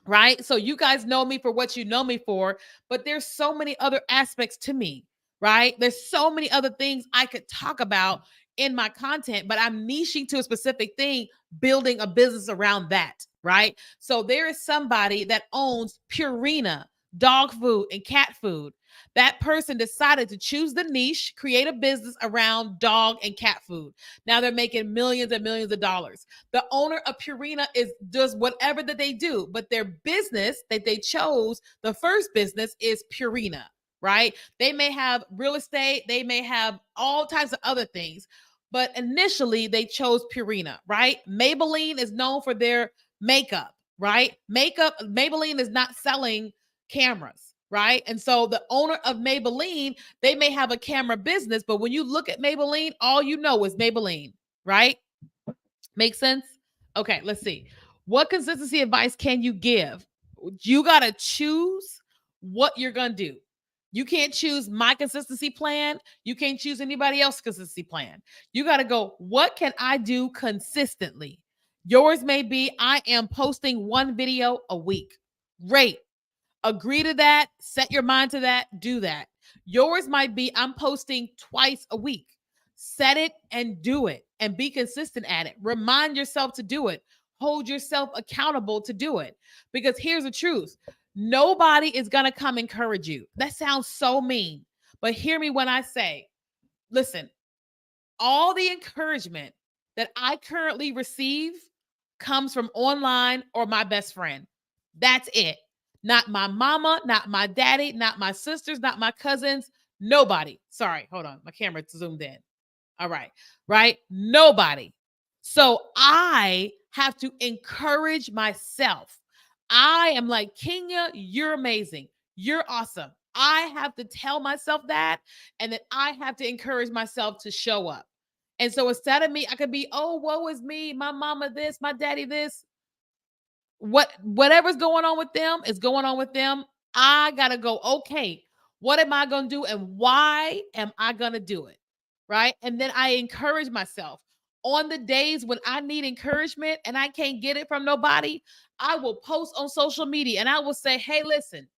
Right. So you guys know me for what you know me for, but there's so many other aspects to me, right? There's so many other things I could talk about in my content, but I'm niching to a specific thing, building a business around that, right? So there is somebody that owns Purina dog food and cat food. That person decided to choose the niche, create a business around dog and cat food. Now they're making millions and millions of dollars. The owner of Purina does whatever that they do, but their business that they chose, the first business is Purina, right? They may have real estate, they may have all types of other things, but initially they chose Purina, right? Maybelline is known for their makeup, right? Maybelline is not selling cameras, right? And so the owner of Maybelline, they may have a camera business, but when you look at Maybelline, all you know is Maybelline, right? Make sense? Okay, let's see. What consistency advice can you give? You got to choose what you're going to do. You can't choose my consistency plan. You can't choose anybody else's consistency plan. You got to go, what can I do consistently? Yours may be, I am posting one video a week. Great. Agree to that. Set your mind to that. Do that. Yours might be, I'm posting twice a week. Set it and do it and be consistent at it. Remind yourself to do it. Hold yourself accountable to do it. Because here's the truth, nobody is going to come encourage you. That sounds so mean. But hear me when I say, listen, all the encouragement that I currently receive comes from online or my best friend. That's it. Not my mama, not my daddy, not my sisters, not my cousins, nobody. Sorry, hold on. My camera zoomed in. All right. Right? Nobody. So I have to encourage myself. I am like, Kenya, you're amazing. You're awesome. I have to tell myself that, and then I have to encourage myself to show up. And so instead of me, I could be, oh, woe is me, my mama this, my daddy this. Whatever's going on with them is going on with them. I gotta go, okay, what am I gonna do and why am I gonna do it? Right. And then I encourage myself on the days when I need encouragement and I can't get it from nobody. I will post on social media and I will say, hey, listen,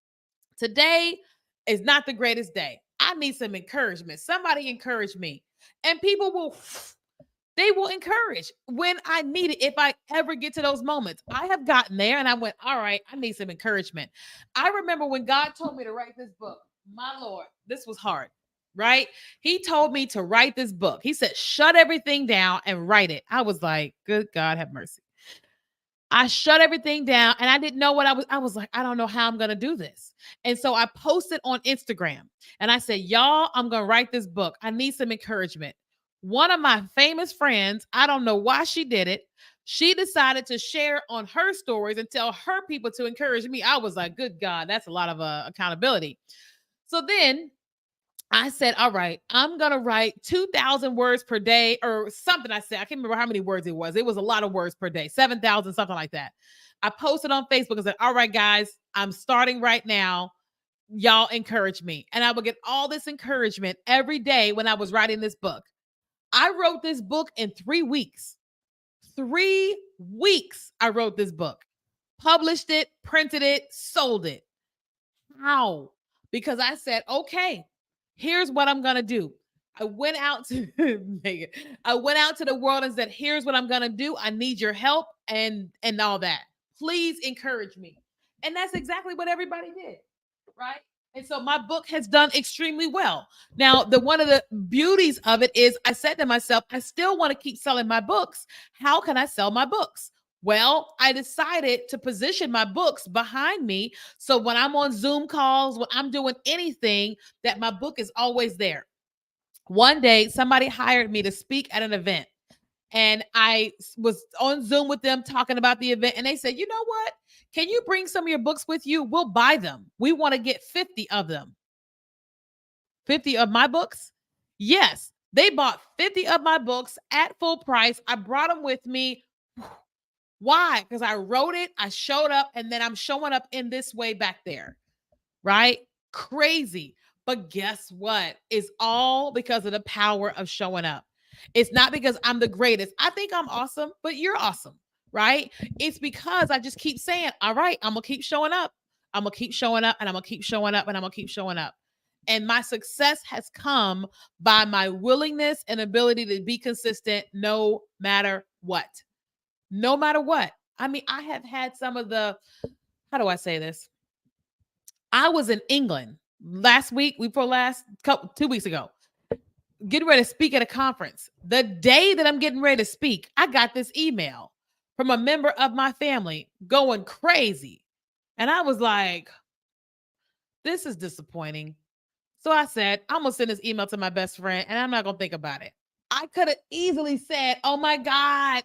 today is not the greatest day. I need some encouragement. Somebody encourage me. And people will They will encourage when I need it. If I ever get to those moments, I have gotten there and I went, all right, I need some encouragement. I remember when God told me to write this book, my Lord, this was hard, right? He told me to write this book. He said, shut everything down and write it. I was like, good God, have mercy. I shut everything down and I didn't know what I was like, I don't know how I'm going to do this. And so I posted on Instagram and I said, y'all, I'm going to write this book. I need some encouragement. One of my famous friends, I don't know why she did it. She decided to share on her stories and tell her people to encourage me. I was like, good God, that's a lot of accountability. So then I said, all right, I'm going to write 2,000 words per day or something. I said, I can't remember how many words it was. It was a lot of words per day, 7,000, something like that. I posted on Facebook and said, all right, guys, I'm starting right now. Y'all encourage me. And I would get all this encouragement every day when I was writing this book. I wrote this book in 3 weeks. 3 weeks, I wrote this book, published it, printed it, sold it. How? Because I said, okay, here's what I'm gonna do. I went out to Megan. I went out to the world and said, here's what I'm gonna do. I need your help and all that. Please encourage me. And that's exactly what everybody did, right? And so my book has done extremely well. Now, the one of the beauties of it is I said to myself, I still want to keep selling my books. How can I sell my books? Well, I decided to position my books behind me. So when I'm on Zoom calls, when I'm doing anything, that my book is always there. One day, somebody hired me to speak at an event. And I was on Zoom with them talking about the event. And they said, you know what? Can you bring some of your books with you? We'll buy them. We want to get 50 of them. 50 of my books? Yes. They bought 50 of my books at full price. I brought them with me. Why? Because I wrote it, I showed up, and then I'm showing up in this way back there, right? Crazy. But guess what? It's all because of the power of showing up. It's not because I'm the greatest. I think I'm awesome, but you're awesome, right? It's because I just keep saying, all right, I'm going to keep showing up. I'm going to keep showing up, and I'm going to keep showing up, and I'm going to keep showing up. And my success has come by my willingness and ability to be consistent no matter what. No matter what. I mean, I have had some of the, how do I say this? I was in England last week, before last couple 2 weeks ago, getting ready to speak at a conference. The day that I'm getting ready to speak, I got this email from a member of my family going crazy. And I was like, this is disappointing. So I said, I'm gonna send this email to my best friend and I'm not gonna think about it. I could have easily said, oh my God,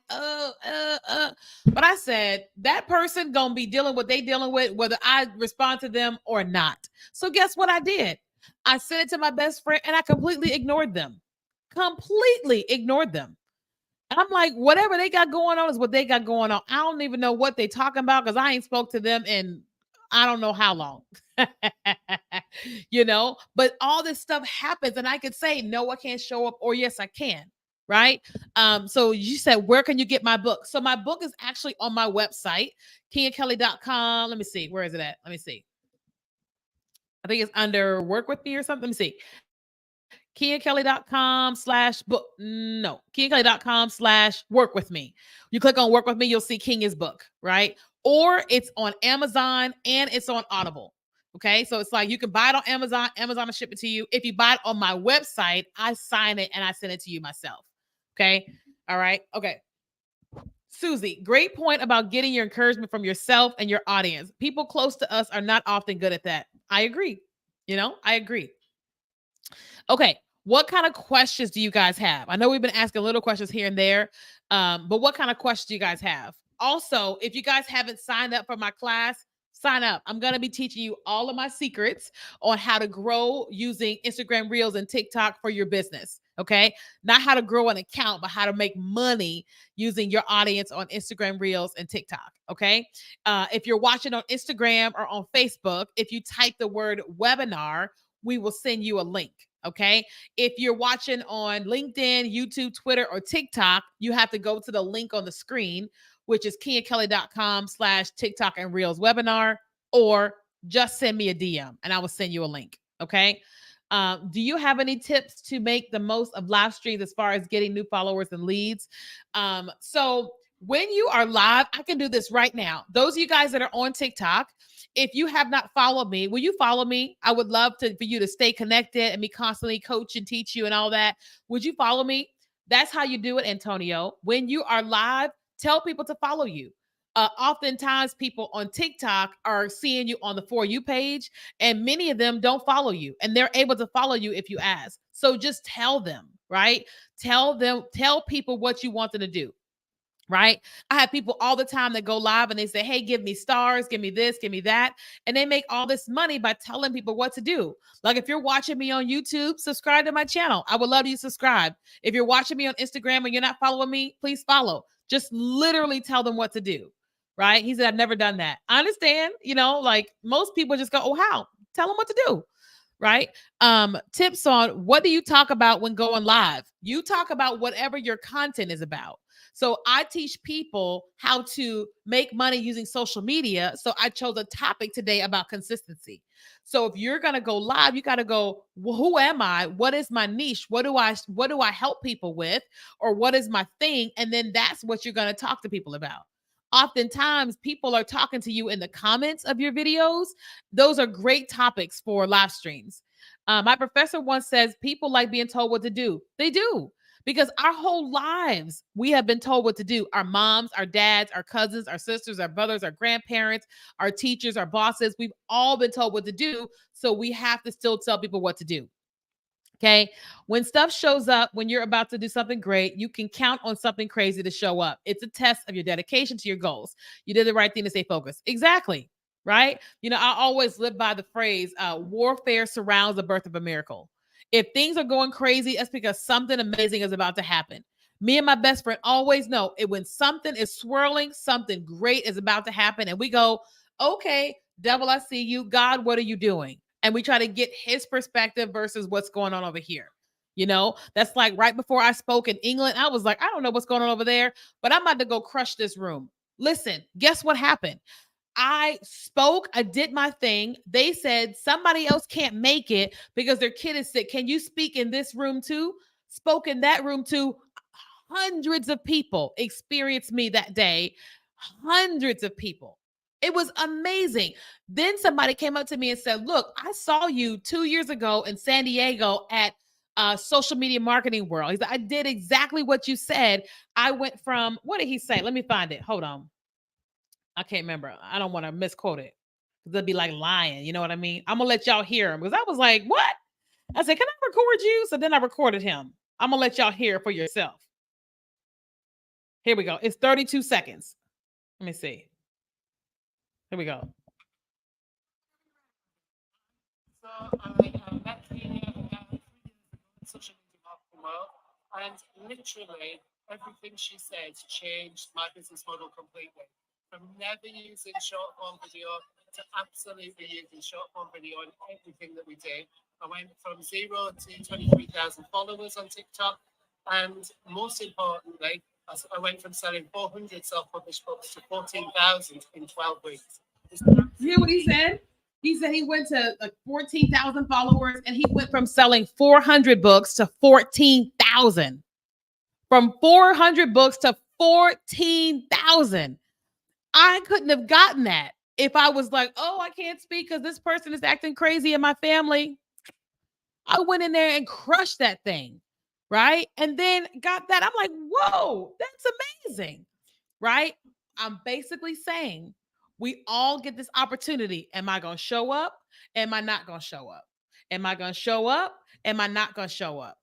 but I said that person gonna be dealing what they dealing with, whether I respond to them or not. So guess what I did? I sent it to my best friend and I completely ignored them. Completely ignored them. And I'm like, whatever they got going on is what they got going on. I don't even know what they talking about because I ain't spoke to them in I don't know how long. But all this stuff happens, and I could say, no, I can't show up, or yes, I can. Right. So you said, where can you get my book? So my book is actually on my website, KiaKelly.com. Let me see. Where is it at? Let me see. I think it's under work with me or something. Let me see. KiaKelly.com/book. No, KiaKelly.com/work with me. You click on work with me, you'll see Kenya's book, right? Or it's on Amazon and it's on Audible. Okay. So it's like you can buy it on Amazon, Amazon will ship it to you. If you buy it on my website, I sign it and I send it to you myself. Okay. All right. Okay. Susie, great point about getting your encouragement from yourself and your audience. People close to us are not often good at that. I agree. I agree. Okay. What kind of questions do you guys have? I know we've been asking little questions here and there, but what kind of questions do you guys have? Also, if you guys haven't signed up for my class, sign up. I'm going to be teaching you all of my secrets on how to grow using Instagram Reels and TikTok for your business. Okay. Not how to grow an account, but how to make money using your audience on Instagram Reels and TikTok. Okay. If you're watching on Instagram or on Facebook, if you type the word webinar, we will send you a link. Okay. If you're watching on LinkedIn, YouTube, Twitter, or TikTok, you have to go to the link on the screen, which is KiaKelly.com/TikTok and Reels webinar, or just send me a DM and I will send you a link. Okay. Do you have any tips to make the most of live streams as far as getting new followers and leads? So when you are live, I can do this right now. Those of you guys that are on TikTok, if you have not followed me, will you follow me? I would love for you to stay connected and me constantly coach and teach you and all that. Would you follow me? That's how you do it, Antonio. When you are live, tell people to follow you. Oftentimes, people on TikTok are seeing you on the For You page, and many of them don't follow you, and they're able to follow you if you ask. So just tell them, right? Tell people what you want them to do. Right. I have people all the time that go live and they say, hey, give me stars, give me this, give me that. And they make all this money by telling people what to do. Like if you're watching me on YouTube, subscribe to my channel. I would love you to subscribe. If you're watching me on Instagram and you're not following me, please follow. Just literally tell them what to do. Right. He said, I've never done that. I understand, like most people just go, oh, how? Tell them what to do. Right. Tips on what do you talk about when going live? You talk about whatever your content is about. So I teach people how to make money using social media. So I chose a topic today about consistency. So if you're going to go live, you got to go, well, who am I? What is my niche? What do I help people with? Or what is my thing? And then that's what you're going to talk to people about. Oftentimes people are talking to you in the comments of your videos. Those are great topics for live streams. My professor once says people like being told what to do. They do, because our whole lives we have been told what to do. Our moms, our dads, our cousins, our sisters, our brothers, our grandparents, our teachers, our bosses, we've all been told what to do. So we have to still tell people what to do. Okay. When stuff shows up, when you're about to do something great, you can count on something crazy to show up. It's a test of your dedication to your goals. You did the right thing to stay focused. Exactly. Right. I always live by the phrase warfare surrounds the birth of a miracle. If things are going crazy, that's because something amazing is about to happen. Me and my best friend always know it when something is swirling, something great is about to happen. And we go, okay, devil, I see you. God, what are you doing? And we try to get his perspective versus what's going on over here. That's like right before I spoke in England, I was like, I don't know what's going on over there, but I'm about to go crush this room. Listen, guess what happened? I spoke, I did my thing. They said somebody else can't make it because their kid is sick. Can you speak in this room too? Spoke in that room too. Hundreds of people experienced me that day. Hundreds of people. It was amazing. Then somebody came up to me and said, look, I saw you 2 years ago in San Diego at Social Media Marketing World. He said, I did exactly what you said. I went from, what did he say? Let me find it. Hold on. I can't remember. I don't want to misquote it. They'll be like lying. You know what I mean? I'm going to let y'all hear him because I was like, what? I said, can I record you? So then I recorded him. I'm going to let y'all hear it for yourself. Here we go. It's 32 seconds. Let me see. Here we go. So I met Kenya about 3 years ago in social media marketing world, and literally everything she said changed my business model completely. From never using short form video to absolutely using short form video in everything that we do. I went from 0 to 23,000 followers on TikTok, and most importantly, I went from selling 400 self-published books to 14,000 in 12 weeks. You hear what he said? He said he went to like 14,000 followers and he went from selling 400 books to 14,000. From 400 books to 14,000. I couldn't have gotten that if I was like, oh, I can't speak because this person is acting crazy in my family. I went in there and crushed that thing. Right. And then got that. I'm like, whoa, that's amazing. Right. I'm basically saying we all get this opportunity. Am I going to show up? Am I not going to show up? Am I going to show up? Am I not going to show up?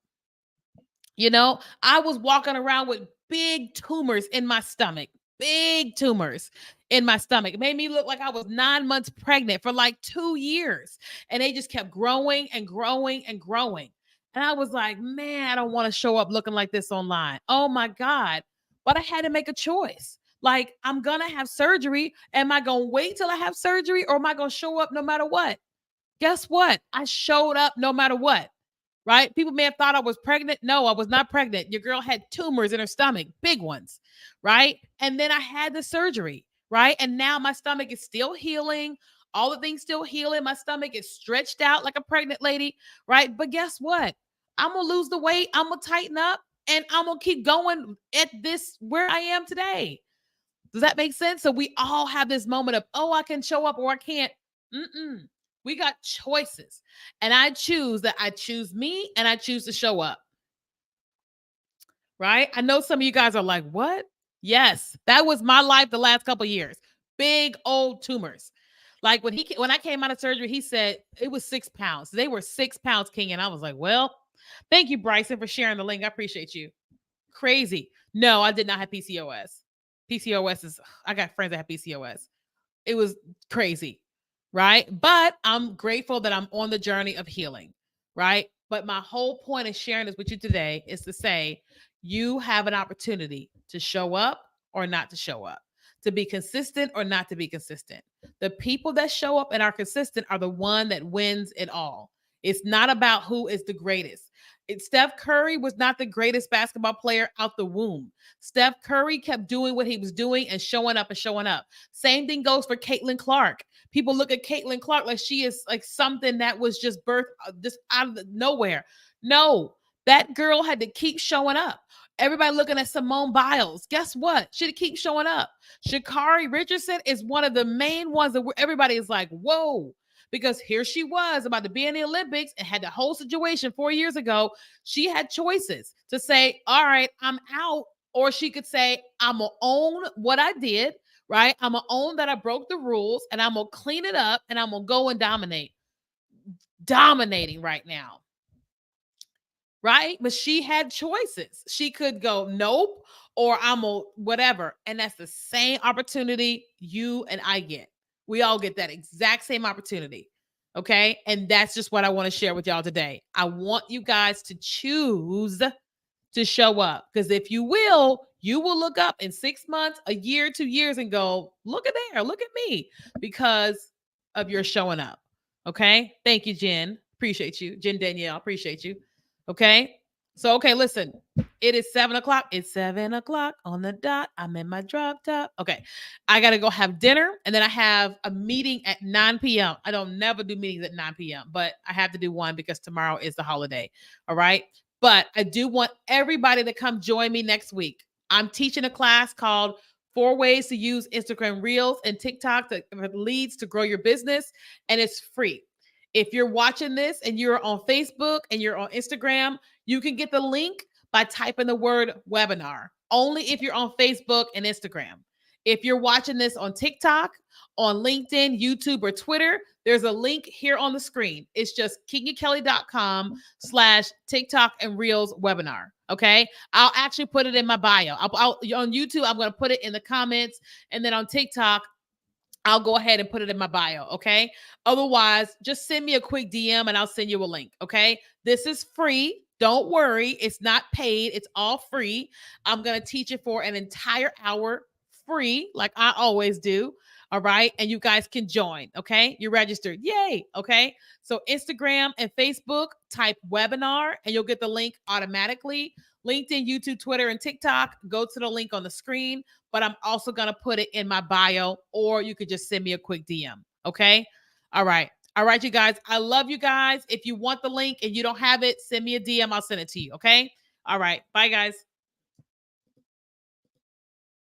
I was walking around with big tumors in my stomach, big tumors in my stomach. It made me look like I was 9 months pregnant for like 2 years. And they just kept growing and growing and growing. And I was like, man, I don't want to show up looking like this online. Oh my God. But I had to make a choice. Like, I'm going to have surgery. Am I going to wait till I have surgery or am I going to show up no matter what? Guess what? I showed up no matter what. Right? People may have thought I was pregnant. No, I was not pregnant. Your girl had tumors in her stomach, big ones. Right? And then I had the surgery. Right? And now my stomach is still healing. All the things still healing. My stomach is stretched out like a pregnant lady, right? But guess what? I'm gonna lose the weight. I'm gonna tighten up, and I'm gonna keep going at this where I am today. Does that make sense? So we all have this moment of, oh, I can show up or I can't. Mm-mm. We got choices. And I choose that I choose me and I choose to show up. Right? I know some of you guys are like, what? Yes, that was my life the last couple years. Big old tumors. Like when I came out of surgery, he said it was 6 pounds. They were 6 pounds, King. And I was like, well, thank you, Bryson, for sharing the link. I appreciate you. Crazy. No, I did not have PCOS. PCOS is, I got friends that have PCOS. It was crazy, right? But I'm grateful that I'm on the journey of healing, right? But my whole point of sharing this with you today is to say you have an opportunity to show up or not to show up, to be consistent or not to be consistent. The people that show up and are consistent are the one that wins it all. It's not about who is the greatest. Steph Curry was not the greatest basketball player out the womb. Steph Curry kept doing what he was doing and showing up and showing up. Same thing goes for Caitlin Clark. People look at Caitlin Clark like she is like something that was just birthed just out of nowhere. No, that girl had to keep showing up. Everybody looking at Simone Biles. Guess what? She keep showing up. Sha'Carri Richardson is one of the main ones that everybody is like, whoa, because here she was about to be in the Olympics and had the whole situation 4 years ago. She had choices to say, all right, I'm out. Or she could say, I'm going to own what I did, right? I'm going to own that I broke the rules and I'm going to clean it up and I'm going to go and dominate. Dominating right now, right? But she had choices. She could go, nope, or I'm a whatever. And that's the same opportunity you and I get. We all get that exact same opportunity. Okay. And that's just what I want to share with y'all today. I want you guys to choose to show up. Because if you will look up in 6 months, a year, 2 years, and go, look at there, look at me, because of your showing up. Okay. Thank you, Jen. Appreciate you. Jen Danielle, appreciate you. Okay. So, okay, listen, it is 7 o'clock. It's 7 o'clock on the dot. I'm in my drop top. Okay. I got to go have dinner and then I have a meeting at 9 p.m. I don't never do meetings at 9 p.m., but I have to do one because tomorrow is the holiday. All right. But I do want everybody to come join me next week. I'm teaching a class called 4 Ways to Use Instagram Reels and TikTok that leads to grow your business, and it's free. If you're watching this and you're on Facebook and you're on Instagram, you can get the link by typing the word webinar, only if you're on Facebook and Instagram. If you're watching this on TikTok, on LinkedIn, YouTube, or Twitter, there's a link here on the screen. It's just KingaKelly.com/TikTok and Reels webinar. Okay. I'll actually put it in my bio. On YouTube, I'm going to put it in the comments. And then on TikTok, I'll go ahead and put it in my bio. Okay. Otherwise, just send me a quick DM and I'll send you a link. Okay. This is free. Don't worry. It's not paid. It's all free. I'm going to teach it for an entire hour free, like I always do. All right. And you guys can join. Okay. You're registered. Yay. Okay. So Instagram and Facebook, type webinar and you'll get the link automatically. LinkedIn, YouTube, Twitter, and TikTok, go to the link on the screen, but I'm also going to put it in my bio, or you could just send me a quick DM. Okay. All right. All right, you guys. I love you guys. If you want the link and you don't have it, send me a DM. I'll send it to you. Okay. All right. Bye, guys.